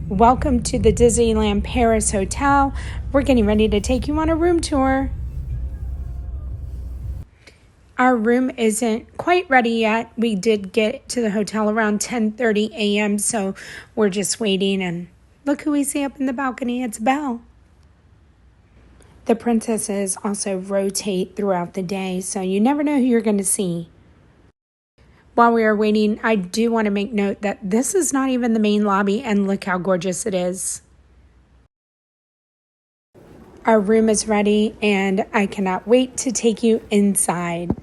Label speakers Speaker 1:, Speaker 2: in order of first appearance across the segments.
Speaker 1: Welcome to the Disneyland Paris Hotel. We're getting ready to take you on a room tour. Our room isn't quite ready yet. We did get to the hotel around 10:30 a.m., so we're just waiting. And look who we see up in the balcony. It's Belle. The princesses also rotate throughout the day, so you never know who you're going to see. While we are waiting, I do want to make note that this is not even the main lobby, and look how gorgeous it is. Our room is ready, and I cannot wait to take you inside.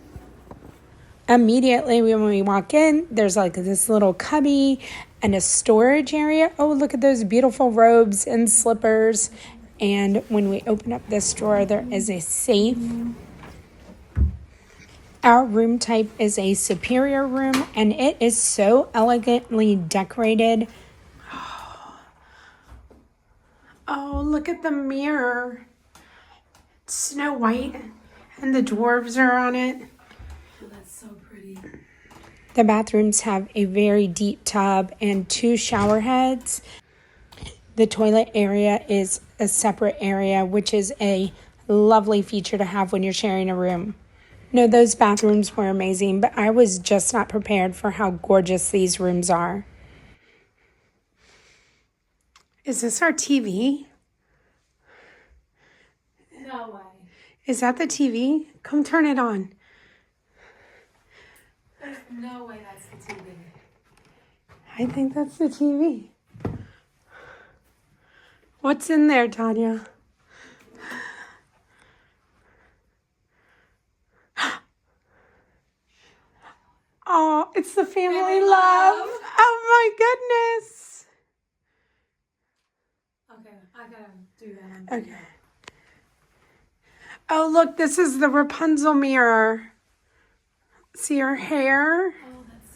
Speaker 1: Immediately when we walk in, there's like this little cubby and a storage area. Oh, look at those beautiful robes and slippers. And when we open up this drawer, there is a safe. Our room type is a superior room, and it is so elegantly decorated. Oh, look at the mirror. It's Snow White, and the dwarves are on it.
Speaker 2: Oh, that's so pretty.
Speaker 1: The bathrooms have a very deep tub and 2 shower heads. The toilet area is a separate area, which is a lovely feature to have when you're sharing a room. No, those bathrooms were amazing, but I was just not prepared for how gorgeous these rooms are. Is this our TV?
Speaker 2: No way.
Speaker 1: Is that the TV? Come turn it on.
Speaker 2: There's no way that's the TV.
Speaker 1: I think that's the TV. What's in there, Tanya? Oh, it's the family love. Oh my goodness.
Speaker 2: Okay, I gotta do that.
Speaker 1: Okay. Oh, look, this is the Rapunzel mirror. See her hair?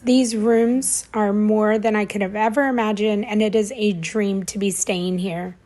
Speaker 1: These rooms are more than I could have ever imagined, and it is a dream to be staying here.